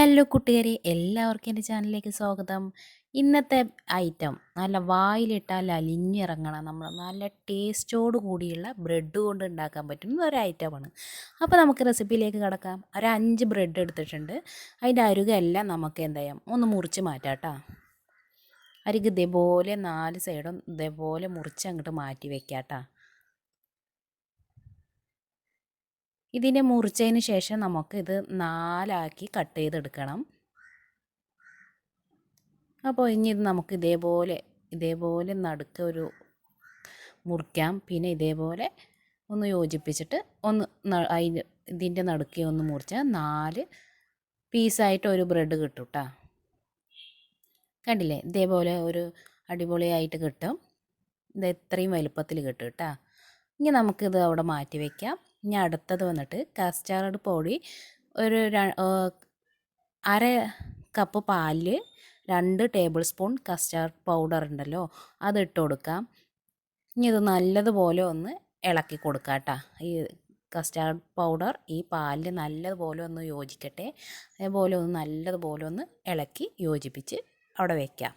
Hello കൂട്ടുകാരെ, എല്ലാവർക്കും എൻ്റെ ചാനലിലേക്ക് സ്വാഗതം. ഇന്നത്തെ ഐറ്റം നല്ല വായിലിട്ടാൽ അലിഞ്ഞിറങ്ങണം നമ്മൾ നല്ല ടേസ്റ്റോട് കൂടിയുള്ള ബ്രെഡ് കൊണ്ട് ഉണ്ടാക്കാൻ പറ്റുന്ന ഒരു ഐറ്റമാണ്. അപ്പോൾ നമുക്ക് റെസിപ്പിയിലേക്ക് കിടക്കാം. ഒരു 5 ബ്രെഡ് എടുത്തിട്ടുണ്ട്. അതിൻ്റെ അരുകെല്ലാം നമുക്ക് എന്ത് ചെയ്യാം, ഒന്ന് മുറിച്ച് മാറ്റാം കേട്ടോ. അരിക് ഇതേപോലെ 4 സൈഡും ഇതേപോലെ മുറിച്ച് അങ്ങോട്ട് മാറ്റി വെക്കാം കേട്ടോ. ഇതിനെ മുറിച്ചതിന് ശേഷം നമുക്ക് ഇത് 4ആക്കി കട്ട് ചെയ്തെടുക്കണം. അപ്പോൾ ഇനി ഇത് നമുക്ക് ഇതേപോലെ നടുക്ക് ഒരു മുറിക്കാം. പിന്നെ ഇതേപോലെ ഒന്ന് യോജിപ്പിച്ചിട്ട് ഇതിൻ്റെ നടുക്കെ ഒന്ന് മുറിച്ചാൽ 4 പീസായിട്ട് ഒരു ബ്രെഡ് കിട്ടും കേട്ടോ. കണ്ടില്ലേ, ഇതേപോലെ ഒരു അടിപൊളിയായിട്ട് കിട്ടും. ഇത് എത്രയും വലുപ്പത്തിൽ കിട്ടും കേട്ടോ. ഇനി നമുക്കിത് അവിടെ മാറ്റി വയ്ക്കാം. ഇനി അടുത്തത് വന്നിട്ട് കസ്റ്റാർഡ് പൊടി ഒരു അര കപ്പ് പാലിൽ 2 ടേബിൾ സ്പൂൺ കസ്റ്റാർഡ് പൗഡർ ഉണ്ടല്ലോ, അത് ഇട്ട് കൊടുക്കാം. ഇനി ഇത് നല്ലതുപോലെ ഒന്ന് ഇളക്കി കൊടുക്കാം കേട്ടോ. ഈ കസ്റ്റാർഡ് പൗഡർ ഈ പാലിൽ നല്ലതുപോലെ ഒന്ന് യോജിക്കട്ടെ. അതേപോലെ ഒന്ന് നല്ലതുപോലെ ഒന്ന് ഇളക്കി യോജിപ്പിച്ച് അവിടെ വയ്ക്കാം.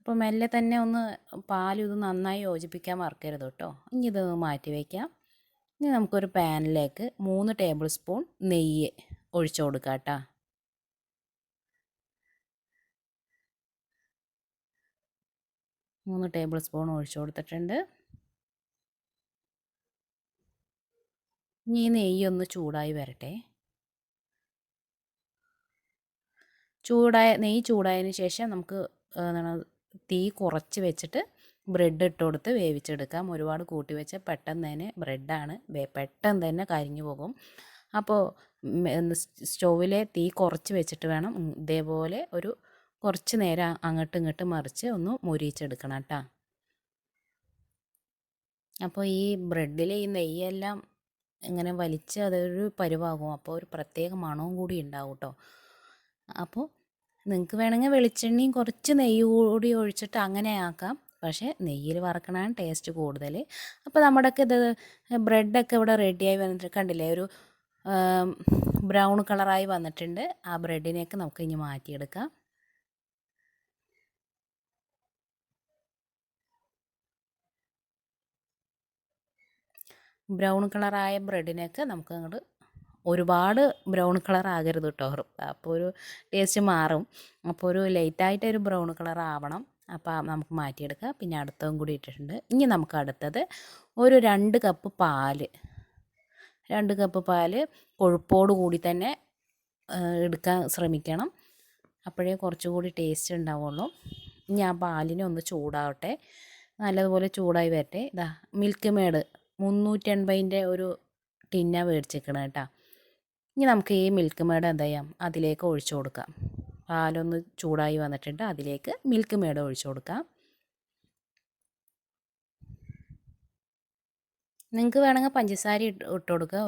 അപ്പോൾ മെല്ലെ തന്നെ ഒന്ന് ഇത് നന്നായി യോജിപ്പിക്കാൻ മറക്കരുത് കേട്ടോ. ഇനി ഇത് മാറ്റി വയ്ക്കാം. ഇനി നമുക്കൊരു പാനിലേക്ക് 3 ടേബിൾ സ്പൂൺ നെയ്യ് ഒഴിച്ചു കൊടുക്കാം കേട്ടോ. 3 ടേബിൾ സ്പൂൺ ഒഴിച്ചു കൊടുത്തിട്ടുണ്ട്. ഇനി ഈ നെയ്യൊന്ന് ചൂടായി വരട്ടെ. നെയ്യ് ചൂടായതിന് ശേഷം നമുക്ക് തീ കുറച്ച് വെച്ചിട്ട് ബ്രെഡ് ഇട്ട് കൊടുത്ത് വേവിച്ചെടുക്കാം. ഒരുപാട് കൂട്ടി വെച്ചാൽ പെട്ടെന്ന് തന്നെ ബ്രെഡാണ് പെട്ടെന്ന് തന്നെ കരിഞ്ഞു പോകും. അപ്പോൾ സ്റ്റൗവിലെ തീ കുറച്ച് വെച്ചിട്ട് വേണം ഇതേപോലെ ഒരു കുറച്ച് നേരം അങ്ങോട്ടും ഇങ്ങോട്ടും മറിച്ച് ഒന്ന് മൊരിയിച്ചെടുക്കണം കേട്ടോ. അപ്പോൾ ഈ ബ്രെഡിൽ ഈ നെയ്യെല്ലാം ഇങ്ങനെ വലിച്ച് അതൊരു പരുവാകും. അപ്പോൾ ഒരു പ്രത്യേക മണവും കൂടി ഉണ്ടാവും കേട്ടോ. അപ്പോൾ നിങ്ങൾക്ക് വേണമെങ്കിൽ വെളിച്ചെണ്ണയും കുറച്ച് നെയ്യ് കൂടി ഒഴിച്ചിട്ട് അങ്ങനെ ആക്കാം. പക്ഷേ നെയ്യിൽ വറക്കണതാണ് ടേസ്റ്റ് കൂടുതൽ. അപ്പോൾ നമ്മുടെയൊക്കെ ഇത് ബ്രെഡൊക്കെ ഇവിടെ റെഡിയായി വന്നിട്ട് കണ്ടില്ലേ, ഒരു ബ്രൗൺ കളറായി വന്നിട്ടുണ്ട്. ആ ബ്രെഡിനെയൊക്കെ നമുക്ക് ഇനി മാറ്റിയെടുക്കാം. ബ്രൗൺ കളറായ ബ്രെഡിനെയൊക്കെ നമുക്ക് അങ്ങോട്ട് ഒരുപാട് ബ്രൗൺ കളർ ആകരുത് കേട്ടോ. അപ്പോൾ ഒരു ടേസ്റ്റ് മാറും. അപ്പോൾ ഒരു ലൈറ്റായിട്ടൊരു ബ്രൗൺ കളർ ആവണം. അപ്പോൾ നമുക്ക് മാറ്റിയെടുക്കാം. പിന്നെ അടുത്തതും കൂടി ഇട്ടിട്ടുണ്ട്. ഇനി നമുക്ക് അടുത്തത് ഒരു 2 കപ്പ് പാല് 2 കപ്പ് പാല് കൊഴുപ്പോട് കൂടി തന്നെ എടുക്കാൻ ശ്രമിക്കണം. അപ്പോഴേ കുറച്ചുകൂടി ടേസ്റ്റ് ഉണ്ടാവുള്ളൂ. ഇനി ആ പാലിനെ ഒന്ന് ചൂടാവട്ടെ, നല്ലതുപോലെ ചൂടായി വരട്ടെ. ഇതാ മിൽക്ക് മേഡ് 380ൻ്റെ ഒരു ടിന്ന മേടിച്ചിരിക്കണം കേട്ടോ. ഇനി നമുക്ക് ഈ മിൽക്ക് മേഡ് എന്ത് ചെയ്യാം, അതിലേക്ക് ഒഴിച്ചു കൊടുക്കാം. പാലൊന്ന് ചൂടായി വന്നിട്ടുണ്ട്, അതിലേക്ക് മിൽക്ക് മേഡ് ഒഴിച്ചു കൊടുക്കാം. നിങ്ങൾക്ക് വേണമെങ്കിൽ പഞ്ചസാര ഇട്ട് കൊടുക്കുക.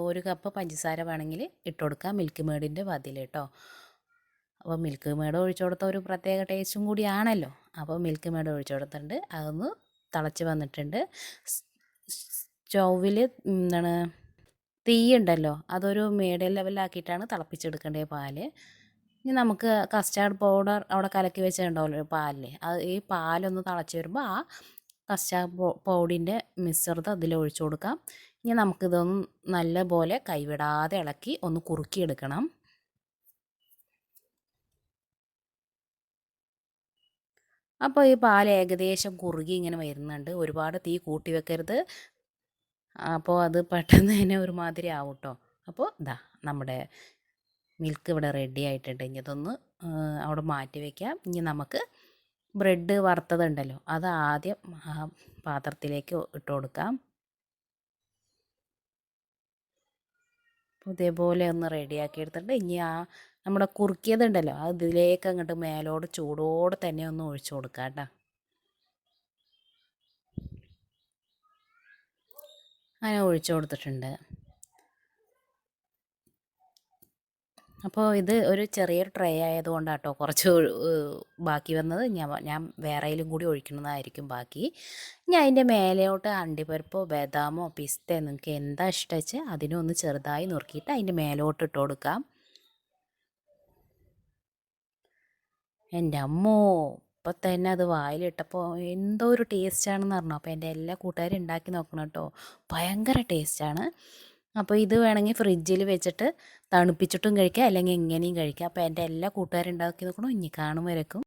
ഒരു കപ്പ് പഞ്ചസാര വേണമെങ്കിൽ ഇട്ട് കൊടുക്കാം മിൽക്ക് മേഡിൻ്റെ പതിൽ കേട്ടോ. അപ്പോൾ മിൽക്ക് മേഡ് ഒഴിച്ചു കൊടുത്ത ഒരു പ്രത്യേക ടേസ്റ്റും കൂടിയാണല്ലോ. അപ്പോൾ മിൽക്ക് മേഡ് ഒഴിച്ചു കൊടുത്തിട്ടുണ്ട്. അതൊന്ന് തിളച്ച് വന്നിട്ടുണ്ട്. സ്റ്റൗവിൽ തീയുണ്ടല്ലോ, അതൊരു മീഡിയം ലെവലാക്കിയിട്ടാണ് തിളപ്പിച്ചെടുക്കേണ്ടത് പാല്. ഇനി നമുക്ക് കസ്റ്റാർഡ് പൗഡർ അവിടെ കലക്കി വെച്ചിട്ടുണ്ടാവുമല്ലോ പാലിൽ, ഈ പാലൊന്ന് തിളച്ച് വരുമ്പോൾ ആ കസ്റ്റാർഡ് പൗഡിൻ്റെ മിശ്രിതം അതിൽ ഒഴിച്ചു കൊടുക്കാം. ഇനി നമുക്കിതൊന്ന് നല്ലപോലെ കൈവിടാതെ ഇളക്കി ഒന്ന് കുറുക്കിയെടുക്കണം. അപ്പോൾ ഈ പാൽ ഏകദേശം കുറുകി ഇങ്ങനെ വരുന്നുണ്ട്. ഒരുപാട് തീ കൂട്ടി വെക്കരുത്. അപ്പോൾ അത് പെട്ടെന്ന് തന്നെ ഒരുമാതിരി ആവും കേട്ടോ. അപ്പോൾ ഇതാ നമ്മുടെ മിൽക്ക് ഇവിടെ റെഡി ആയിട്ടുണ്ട്. ഇനി ഇതൊന്ന് അവിടെ മാറ്റി വയ്ക്കാം. ഇനി നമുക്ക് ബ്രെഡ് വറുത്തതുണ്ടല്ലോ, അത് ആദ്യം പാത്രത്തിലേക്ക് ഇട്ട് കൊടുക്കാം. ഇതേപോലെ ഒന്ന് റെഡിയാക്കി എടുത്തിട്ട് ഇനി നമ്മുടെ കുറുക്കിയതുണ്ടല്ലോ, അത് ഇതിലേക്ക് അങ്ങോട്ട് മേലോട് ചൂടോടെ തന്നെ ഒന്ന് ഒഴിച്ചു കൊടുക്കാം കേട്ടോ. അങ്ങനെ ഒഴിച്ചു കൊടുത്തിട്ടുണ്ട്. അപ്പോൾ ഇത് ഒരു ചെറിയൊരു ട്രേ ആയതുകൊണ്ടാട്ടോ കുറച്ച് ബാക്കി വന്നത്. ഞാൻ വേറെയിലും കൂടി ഒഴിക്കുന്നതായിരിക്കും ബാക്കി. ഇനി അതിൻ്റെ മേലെയോട്ട് അണ്ടിപ്പരിപ്പോ ബദാമോ പിസ്തയോ നിങ്ങൾക്ക് എന്താ ഇഷ്ടം വെച്ചാൽ അതിനൊന്ന് ചെറുതായി നുറുക്കിയിട്ട് അതിൻ്റെ മേലോട്ട് ഇട്ട് കൊടുക്കാം. എൻ്റെ അമ്മോ, ഇപ്പം തന്നെ അത് വായിലിട്ടപ്പോൾ എന്തോ ഒരു ടേസ്റ്റാണെന്ന് പറഞ്ഞു. അപ്പോൾ എൻ്റെ എല്ലാ കൂട്ടുകാരും ഉണ്ടാക്കി നോക്കണം കേട്ടോ, ഭയങ്കര ടേസ്റ്റാണ്. അപ്പോൾ ഇത് വേണമെങ്കിൽ ഫ്രിഡ്ജിൽ വെച്ചിട്ട് തണുപ്പിച്ചിട്ടും കഴിക്കാം, അല്ലെങ്കിൽ ഇങ്ങനെയും കഴിക്കാം. അപ്പോൾ എൻ്റെ എല്ലാ കൂട്ടുകാരും ഉണ്ടാക്കി നോക്കണം. ഇനി കാണും വരേക്കും.